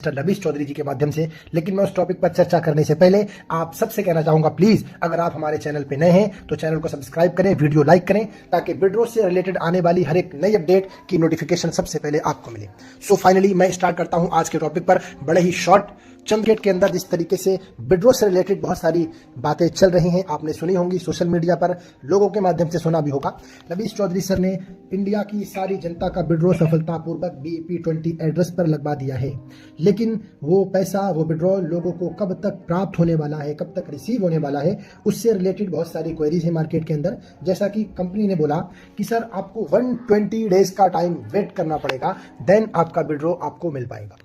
Mister लबीश Chaudhary जी के माध्यम से। लेकिन मैं उस टॉपिक पर चर्चा करने से पहले आप सबसे कहना चाहूंगा, प्लीज अगर आप हमारे चैनल पे नए हैं तो चैनल को सब्सक्राइब करें, वीडियो लाइक करें, ताकि विड्रॉ से रिलेटेड आने वाली हर एक नई अपडेट की नोटिफिकेशन सबसे पहले आपको मिले। सो फाइनली मैं स्टार्ट करता हूं आज के टॉपिक पर। बड़े ही शॉर्ट चंद मिनट के अंदर जिस तरीके से विड्रॉ से रिलेटेड बहुत सारी बातें चल रही हैं, आपने सुनी होंगी, सोशल मीडिया पर लोगों के माध्यम से सुना भी होगा। लबीश चौधरी सर ने इंडिया की सारी जनता का विड्रॉ सफलतापूर्वक BEP20 एड्रेस पर लगवा दिया है, लेकिन वो पैसा, वो विड्रॉ लोगों को कब तक प्राप्त होने वाला है, कब तक रिसीव होने वाला है, उससे रिलेटेड बहुत सारी क्वेरीज है मार्केट के अंदर। जैसा कि कंपनी ने बोला कि सर आपको 120 डेज का टाइम वेट करना पड़ेगा, देन आपका विड्रॉ आपको मिल पाएगा।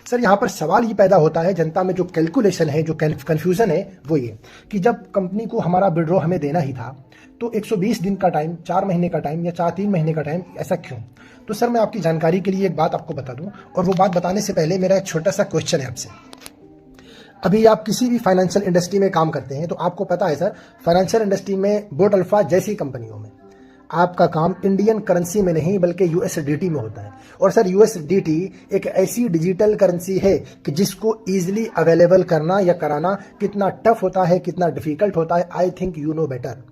सर यहाँ पर सवाल ये पैदा होता है, जनता में जो कैलकुलेशन है, जो कंफ्यूजन है, वो ये कि जब कंपनी को हमारा विड्रॉ हमें देना ही था तो 120 दिन का टाइम, 4 महीने का टाइम या 3 महीने का टाइम, ऐसा क्यों? तो सर मैं आपकी जानकारी के लिए एक बात आपको बता दूं, और वो बात बताने से पहले मेरा एक छोटा सा क्वेश्चन है आपसे। अभी आप किसी भी फाइनेंशियल इंडस्ट्री में काम करते हैं तो आपको पता है सर, फाइनेंशियल इंडस्ट्री में बोट अल्फा जैसी कंपनियों में आपका काम इंडियन करेंसी में नहीं बल्कि USDT में होता है। और सर USDT एक ऐसी डिजिटल करेंसी है कि जिसको इजीली अवेलेबल करना या कराना कितना टफ होता है, कितना डिफिकल्ट होता है, I think you know better.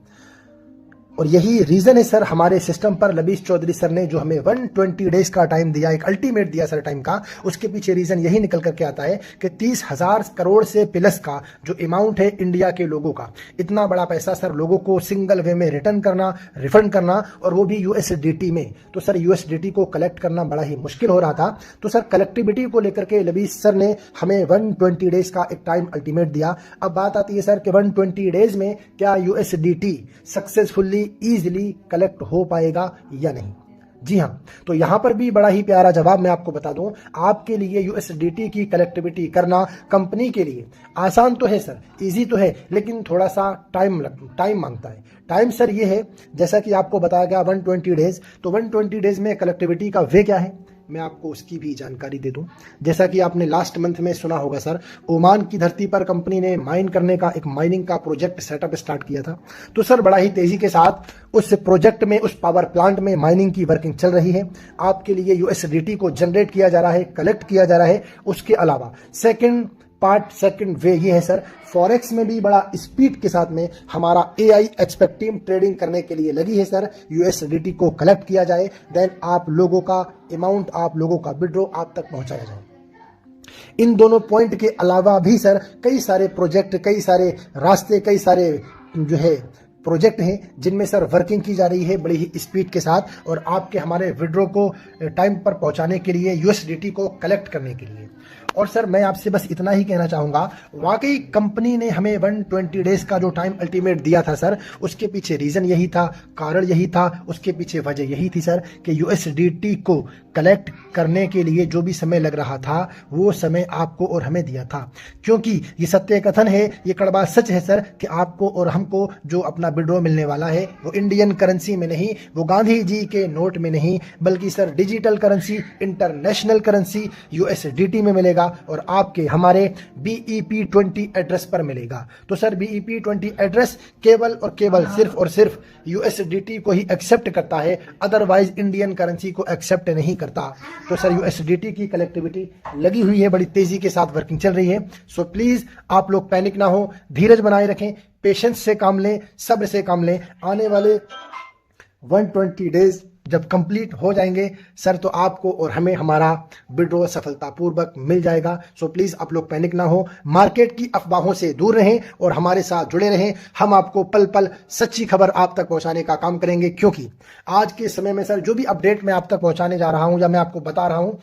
और यही रीजन है सर हमारे सिस्टम पर लबीश चौधरी सर ने जो हमें 120 डेज का टाइम दिया, एक अल्टीमेट दिया सर टाइम का, उसके पीछे रीजन यही निकल करके आता है कि 30,000 करोड़ से प्लस का जो अमाउंट है इंडिया के लोगों का, इतना बड़ा पैसा सर लोगों को सिंगल वे में रिटर्न करना, रिफंड करना, और वो भी USDT में। तो सर USDT को कलेक्ट करना बड़ा ही मुश्किल हो रहा था। तो सर कलेक्टिविटी को लेकर के लबीश सर ने हमें 120 डेज का एक टाइम अल्टीमेट दिया। अब बात आती है सर कि 120 डेज में क्या USDT सक्सेसफुली इजीली कलेक्ट हो पाएगा या नहीं? जी हाँ, तो यहां पर भी बड़ा ही प्यारा जवाब मैं आपको बता दूं। आपके लिए USDT की कलेक्टिविटी करना कंपनी के लिए आसान तो है सर, इजी तो है, लेकिन थोड़ा सा टाइम मांगता है। टाइम सर ये है, जैसा कि आपको बताया गया 120 डेज, तो 120 डेज में कलेक्टिविटी का वे क्या है, मैं आपको उसकी भी जानकारी दे दूं। जैसा कि आपने लास्ट मंथ में सुना होगा सर, ओमान की धरती पर कंपनी ने माइन करने का एक माइनिंग का प्रोजेक्ट सेटअप स्टार्ट किया था। तो सर बड़ा ही तेजी के साथ उस प्रोजेक्ट में, उस पावर प्लांट में माइनिंग की वर्किंग चल रही है। आपके लिए USDT को जनरेट किया जा रहा है, कलेक्ट किया जा रहा है। उसके अलावा सेकंड वे ये है सर, फॉरेक्स में भी बड़ा स्पीड के साथ में हमारा AI एक्सपर्ट टीम ट्रेडिंग करने के लिए लगी है सर। USDT को कलेक्ट किया जाए, देन आप लोगों का अमाउंट, आप लोगों का विड्रॉ आप तक पहुंचाया जाए। इन दोनों पॉइंट के अलावा भी सर कई सारे प्रोजेक्ट, कई सारे रास्ते, कई सारे जो है प्रोजेक्ट हैं जिनमें सर वर्किंग की जा रही है बड़ी ही स्पीड के साथ, और आपके हमारे विड्रॉ को टाइम पर पहुंचाने के लिए, USDT को कलेक्ट करने के लिए। और सर मैं आपसे बस इतना ही कहना चाहूंगा, वाकई कंपनी ने हमें 120 डेज का जो टाइम अल्टीमेट दिया था सर, उसके पीछे रीजन यही था, कारण यही था, उसके पीछे वजह यही थी सर कि USDT को कलेक्ट करने के लिए जो भी समय लग रहा था वो समय आपको और हमें दिया था। क्योंकि ये सत्य कथन है, ये कड़वा सच है सर कि आपको और हमको जो अपना विड्रॉ मिलने वाला है वो इंडियन करेंसी में नहीं, वो गांधी जी के नोट में नहीं, बल्कि sir digital currency, international currency USDT में मिलेगा, और आपके हमारे BEP20 एड्रेस पर मिलेगा। तो सर BEP20 एड्रेस केवल और केवल सिर्फ और सिर्फ USDT को ही एक्सेप्ट करता है, अदरवाइज इंडियन करेंसी को एक्सेप्ट नहीं करता। तो सर USDT की कलेक्टिविटी लगी हुई है, बड़ी तेजी के साथ वर्किंग चल रही है। सो प्लीज आप लोग पैनिक ना हो, धीरज बनाए रखें, पेशेंस से काम लें, सब्र से काम लें। आने वाले 120 डेज जब कंप्लीट हो जाएंगे सर, तो आपको और हमें हमारा विड्रॉ सफलतापूर्वक मिल जाएगा। सो प्लीज आप लोग पैनिक ना हो, मार्केट की अफवाहों से दूर रहें और हमारे साथ जुड़े रहें। हम आपको पल पल सच्ची खबर आप तक पहुंचाने का काम करेंगे, क्योंकि आज के समय में सर जो भी अपडेट मैं आप तक पहुंचाने जा रहा हूं या मैं आपको बता रहा हूं,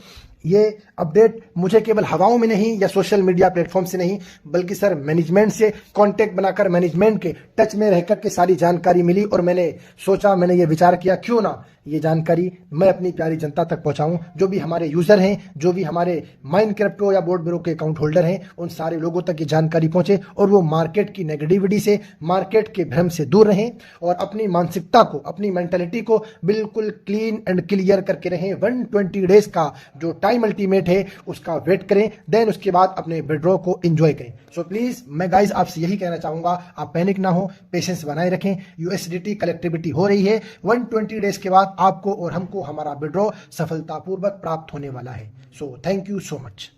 ये अपडेट मुझे केवल हवाओं में नहीं या सोशल मीडिया प्लेटफॉर्म से नहीं, बल्कि सर मैनेजमेंट से कांटेक्ट बनाकर, मैनेजमेंट के टच में रहकर के सारी जानकारी मिली, और मैंने सोचा, मैंने ये विचार किया, क्यों ना ये जानकारी मैं अपनी प्यारी जनता तक पहुंचाऊं। जो भी हमारे यूजर हैं, जो भी हमारे माइन क्रिप्टो या बोर्ड ब्रो के अकाउंट होल्डर हैं, उन सारे लोगों तक ये जानकारी पहुंचे और वो मार्केट की नेगेटिविटी से, मार्केट के भ्रम से दूर रहें और अपनी मानसिकता को, अपनी मेंटालिटी को बिल्कुल क्लीन एंड क्लियर करके रहें। 120 डेज का जो टाइम अल्टीमेट है उसका वेट करें, देन उसके बाद अपने विड्रॉ को एंजॉय करें। सो प्लीज मैं गाइज आपसे यही कहना चाहूंगा, आप पैनिक ना हो, पेशेंस बनाए रखें। USDT कलेक्टिविटी हो रही है, 120 डेज के बाद आपको और हमको हमारा विड्रॉ सफलतापूर्वक प्राप्त होने वाला है। So thank you so much.